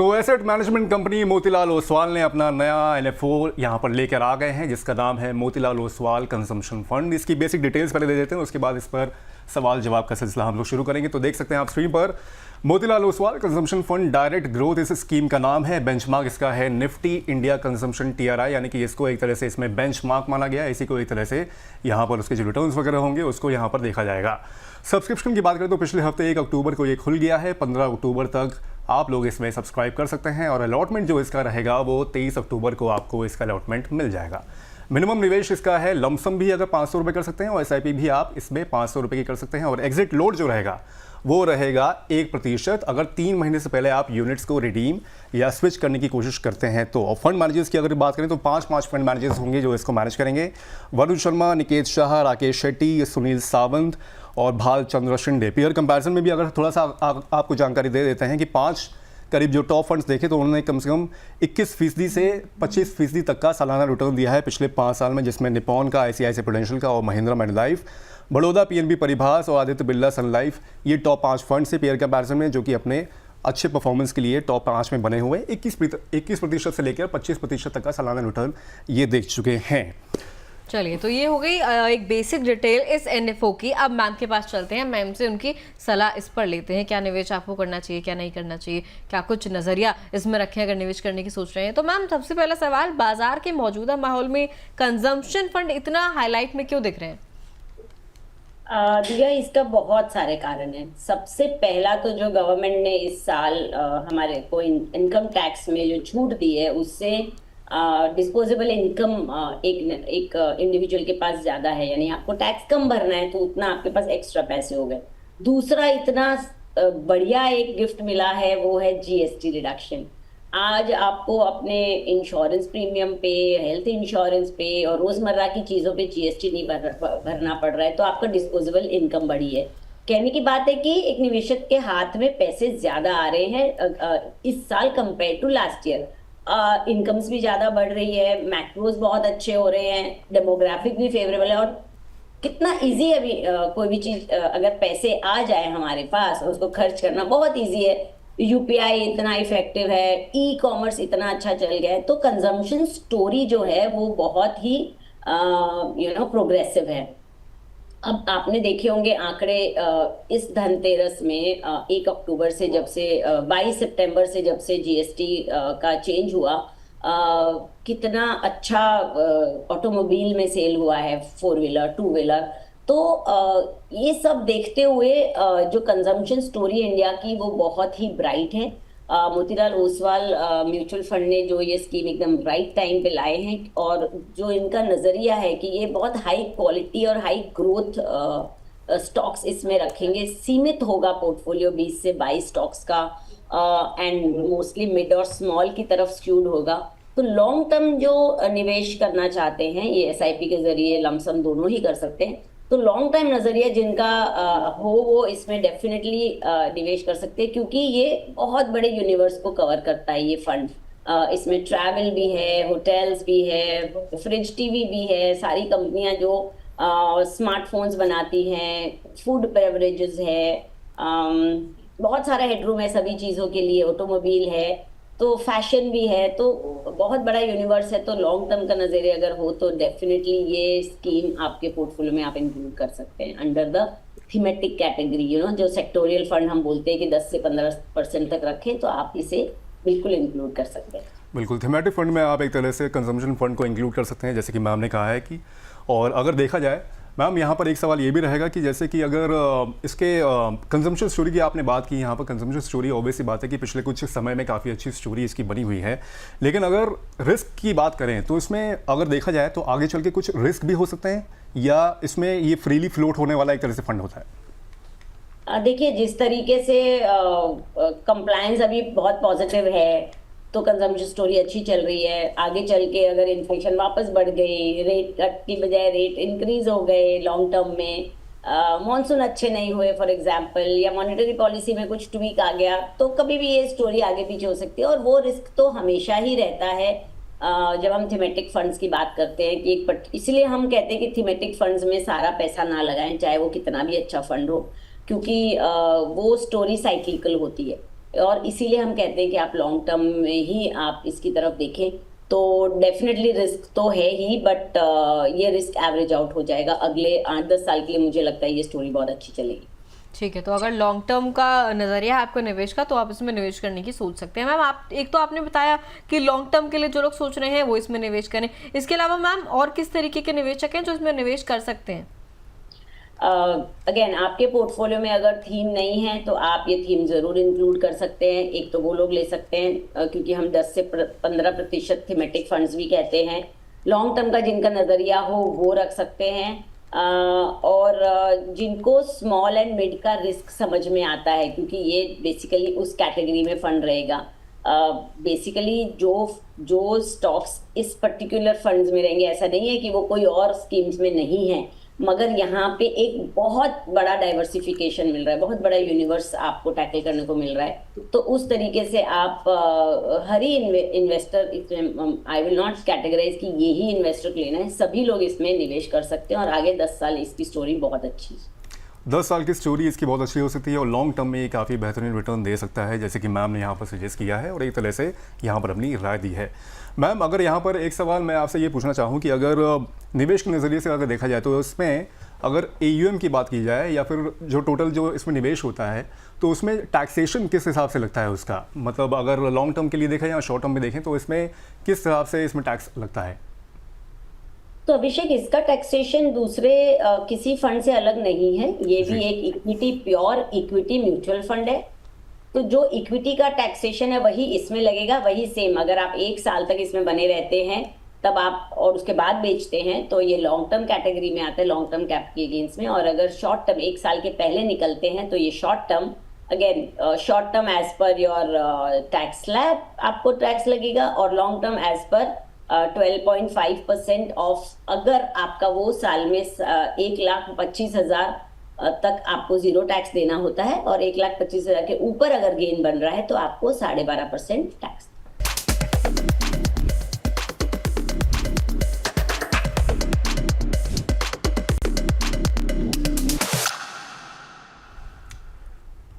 तो asset management company Motilal Oswal ने अपना नया एनएफओ यहाँ पर लेकर आ गए हैं, जिसका नाम है मोतीलाल ओसवाल कंजम्पशन फंड। इसकी बेसिक डिटेल्स पहले दे देते हैं, उसके बाद इस पर सवाल जवाब का सिलसिला हम लोग शुरू करेंगे। तो देख सकते हैं आप स्क्रीन पर Motilal Oswal consumption fund direct growth इस स्कीम का नाम है। बेंचमार्क इसका है निफ्टी इंडिया कंजम्पशन टीआरआई, यानी कि इसको एक तरह से इसमें बेंचमार्क माना गया है। इसी को एक तरह से यहाँ पर उसके जो रिटर्न्स वगैरह होंगे उसको यहाँ पर देखा जाएगा। सब्सक्रिप्शन की बात करें तो पिछले हफ्ते 1 अक्टूबर को ये खुल गया है। 15 अक्टूबर तक आप लोग इसमें सब्सक्राइब कर सकते हैं और अलॉटमेंट जो इसका रहेगा वो 23 अक्टूबर को आपको इसका अलॉटमेंट मिल जाएगा। मिनिमम निवेश इसका है, लमसम भी अगर 500 रुपये कर सकते हैं और एसआईपी भी आप इसमें 500 रुपये की कर सकते हैं। और एग्जिट लोड जो रहेगा वो रहेगा 1%। अगर 3 महीने से पहले आप यूनिट्स को रिडीम या स्विच करने की कोशिश करते हैं तो। और फंड मैनेजर्स की अगर बात करें तो 5 फंड मैनेजर्स होंगे जो इसको मैनेज करेंगे। वरुण शर्मा, निकेत शाह, राकेश शेट्टी, सुनील सावंत और भाल चंद्र शिंदे। पेयर कंपैरिजन में भी अगर थोड़ा सा आपको जानकारी दे देते हैं कि 5 करीब जो टॉप फंड्स देखे तो उन्होंने कम से कम 21% से 25% तक का सालाना रिटर्न दिया है पिछले 5 साल में, जिसमें निपॉन का, आईसीआईसीआई प्रूडेंशियल का और महिंद्रा मैनुलाइफ, बड़ौदा पीएनबी परिभाष और आदित्य बिरला सन लाइफ। ये टॉप 5 फंड से पेयर कंपैरिजन में जो कि अपने अच्छे परफॉर्मेंस के लिए टॉप 5 में बने हुए 21% से लेकर 25% तक का सालाना रिटर्न ये देख चुके हैं। चलिए, तो ये हो गई एक बेसिक डिटेल इस एनएफओ की। अब मैम के पास चलते हैं, मैम से उनकी सलाह इस पर लेते हैं, क्या निवेश आपको करना चाहिए, क्या नहीं करना चाहिए, क्या कुछ नजरिया इसमें रखें अगर निवेश करने की सोच रहे हैं। तो मैम, सबसे पहला सवाल, बाजार के मौजूदा माहौल में कंजम्पशन फंड इतना हाईलाइट में क्यों दिख रहे हैं? दिया, इसका बहुत सारे कारण हैं। सबसे पहला तो जो गवर्नमेंट ने इस साल हमारे को इनकम टैक्स में जो छूट दी है उससे डिस्पोजेबल इनकम एक इंडिविजुअल के पास ज्यादा है, यानी आपको टैक्स कम भरना है तो उतना आपके पास एक्स्ट्रा पैसे हो गए। दूसरा, इतना बढ़िया एक गिफ्ट मिला है वो है जीएसटी रिडक्शन। आज आपको अपने इंश्योरेंस प्रीमियम पे, हेल्थ इंश्योरेंस पे और रोजमर्रा की चीजों पे जीएसटी नहीं भरना पड़ रहा है, तो आपका डिस्पोजेबल इनकम बढ़ी है। कहने की बात है कि एक निवेशक के हाथ में पैसे ज्यादा आ रहे हैं इस साल compare to last year. Incomes भी ज्यादा बढ़ रही है, मैक्रोज बहुत अच्छे हो रहे हैं, डेमोग्राफिक भी फेवरेबल है। और कितना इजी है अभी कोई भी चीज अगर पैसे आ जाए हमारे पास उसको खर्च करना बहुत इजी है। यूपीआई इतना इफेक्टिव है, ई कॉमर्स इतना अच्छा चल गया है, तो कंजम्पशन स्टोरी जो है वो बहुत ही प्रोग्रेसिव है। अब आपने देखे होंगे आंकड़े इस धनतेरस में 1 अक्टूबर से जब से 22 सितंबर से जब से जीएसटी का चेंज हुआ, कितना अच्छा ऑटोमोबाइल में सेल हुआ है, 4 व्हीलर 2 व्हीलर। तो ये सब देखते हुए जो कंजम्पशन स्टोरी इंडिया की वो बहुत ही ब्राइट है। मोतीलाल ओसवाल म्यूचुअल फंड ने जो ये स्कीम एकदम राइट टाइम पे लाए हैं, और जो इनका नजरिया है कि ये बहुत हाई क्वालिटी और हाई ग्रोथ स्टॉक्स इसमें रखेंगे। सीमित होगा पोर्टफोलियो 20 से 22 स्टॉक्स का, एंड मोस्टली मिड और स्मॉल की तरफ स्क्यूड होगा। तो लॉन्ग टर्म जो निवेश करना चाहते हैं ये एसआईपी के जरिए लमसम दोनों ही कर सकते हैं। तो लॉन्ग टाइम नजरिया जिनका हो वो इसमें डेफिनेटली निवेश कर सकते हैं, क्योंकि ये बहुत बड़े यूनिवर्स को कवर करता है ये फंड। इसमें ट्रैवल भी है, होटल्स भी है, फ्रिज टीवी भी है, सारी कंपनियां जो स्मार्टफोन्स बनाती हैं, फूड बेवरेजेस है, बहुत सारा हेडरूम है सभी चीज़ों के लिए, ऑटोमोबाइल है, तो फैशन भी है, तो बहुत बड़ा यूनिवर्स है। तो लॉन्ग टर्म का नजरिया अगर हो तो डेफिनेटली ये स्कीम आपके पोर्टफोलियो में आप इंक्लूड कर सकते हैं अंडर द थीमेटिक कैटेगरी। जो सेक्टोरियल फंड हम बोलते हैं कि 10 से 15% तक रखें, तो आप इसे बिल्कुल इंक्लूड कर सकते हैं। बिल्कुल, थीमेटिक फंड में आप एक तरह से कंजम्पशन फंड को इंक्लूड कर सकते हैं, जैसे कि मैम ने कहा है कि। और अगर देखा जाए मैम, यहाँ पर एक सवाल ये भी रहेगा कि जैसे कि अगर इसके कंजम्पशन स्टोरी की आपने बात की, यहाँ पर कंजम्पशन स्टोरी ऑब्वियस सी बात है कि पिछले कुछ समय में काफ़ी अच्छी स्टोरी इसकी बनी हुई है। लेकिन अगर रिस्क की बात करें तो इसमें अगर देखा जाए तो आगे चल के कुछ रिस्क भी हो सकते हैं, या इसमें ये फ्रीली फ्लोट होने वाला एक तरह से फंड होता है? देखिए, जिस तरीके से कंप्लायंस अभी बहुत पॉजिटिव है तो कंजम्पशन स्टोरी अच्छी चल रही है। आगे चल के अगर इन्फ्लेशन वापस बढ़ गई, रेट कट की बजाय रेट इंक्रीज हो गए लॉन्ग टर्म में, मॉनसून अच्छे नहीं हुए फॉर एग्जांपल, या मॉनेटरी पॉलिसी में कुछ ट्वीक आ गया, तो कभी भी ये स्टोरी आगे पीछे हो सकती है। और वो रिस्क तो हमेशा ही रहता है जब हम थीमेटिक फंड्स की बात करते हैं कि इसलिए हम कहते हैं कि थीमेटिक फंड्स में सारा पैसा ना लगाएं, चाहे वो कितना भी अच्छा फंड हो, क्योंकि वो स्टोरी साइक्लिकल होती है। और इसीलिए हम कहते हैं कि आप लॉन्ग टर्म में ही आप इसकी तरफ देखें। तो डेफिनेटली रिस्क तो है ही, बट ये रिस्क एवरेज आउट हो जाएगा अगले 8-10 साल के लिए। मुझे लगता है ये स्टोरी बहुत अच्छी चलेगी। ठीक है, तो अगर लॉन्ग टर्म का नज़रिया है आपको निवेश का, तो आप इसमें निवेश करने की सोच सकते हैं। मैम आप एक तो आपने बताया कि लॉन्ग टर्म के लिए जो लोग सोच रहे हैं वो इसमें निवेश करें, इसके अलावा मैम और किस तरीके के निवेशक हैं जो इसमें निवेश कर सकते हैं? अगेन आपके पोर्टफोलियो में अगर थीम नहीं है तो आप ये थीम जरूर इंक्लूड कर सकते हैं। एक तो वो लोग ले सकते हैं क्योंकि हम 10 से 15% थीमेटिक फंड्स भी कहते हैं। लॉन्ग टर्म का जिनका नजरिया हो वो रख सकते हैं, और जिनको स्मॉल एंड मिड का रिस्क समझ में आता है, क्योंकि ये बेसिकली उस कैटेगरी में फंड रहेगा। बेसिकली जो स्टॉक्स इस पर्टिकुलर फंड्स में रहेंगे, ऐसा नहीं है कि वो कोई और स्कीम्स में नहीं है, मगर यहाँ पे एक बहुत बड़ा डाइवर्सिफिकेशन मिल रहा है, बहुत बड़ा यूनिवर्स आपको टैकल करने को मिल रहा है। तो उस तरीके से आप हर ही investor, I will not categorise कि ये ही इन्वेस्टर लेना है, सभी लोग इसमें निवेश कर सकते हैं और आगे 10 साल इसकी स्टोरी बहुत अच्छी है। 10 साल की स्टोरी इसकी बहुत अच्छी हो सकती है और लॉन्ग टर्म में ये काफ़ी बेहतरीन रिटर्न दे सकता है, जैसे कि मैम ने यहाँ पर सजेस्ट किया है और एक तरह से यहाँ पर अपनी राय दी है। मैम अगर यहाँ पर एक सवाल मैं आपसे ये पूछना चाहूँ कि अगर निवेश के नज़रिए से अगर देखा जाए तो इसमें अगर AUM की बात की जाए या फिर जो टोटल जो इसमें निवेश होता है तो उसमें टैक्सेशन किस हिसाब से लगता है उसका, मतलब अगर लॉन्ग टर्म के लिए देखें या शॉर्ट टर्म में देखें तो इसमें किस हिसाब से इसमें टैक्स लगता है? तो अभिषेक, इसका टैक्सेशन दूसरे किसी फंड से अलग नहीं है। ये भी एक equity, pure equity mutual fund है। तो जो इक्विटी का टैक्सेशन है वही इसमें लगेगा, वही सेम। अगर आप 1 साल तक इसमें बने रहते हैं तब आप और उसके बाद बेचते हैं तो ये लॉन्ग टर्म कैटेगरी में आता है, लॉन्ग टर्म कैप के अगेंस्ट में। और अगर शॉर्ट टर्म 1 साल के पहले निकलते हैं तो ये short term, again short term as per your tax slab आपको टैक्स लगेगा, और लॉन्ग टर्म एज पर 12.5% ऑफ। अगर आपका वो साल में 1,25,000 तक आपको 0 टैक्स देना होता है, और 1,25,000 के ऊपर अगर गेन बन रहा है तो आपको 12.5% टैक्स।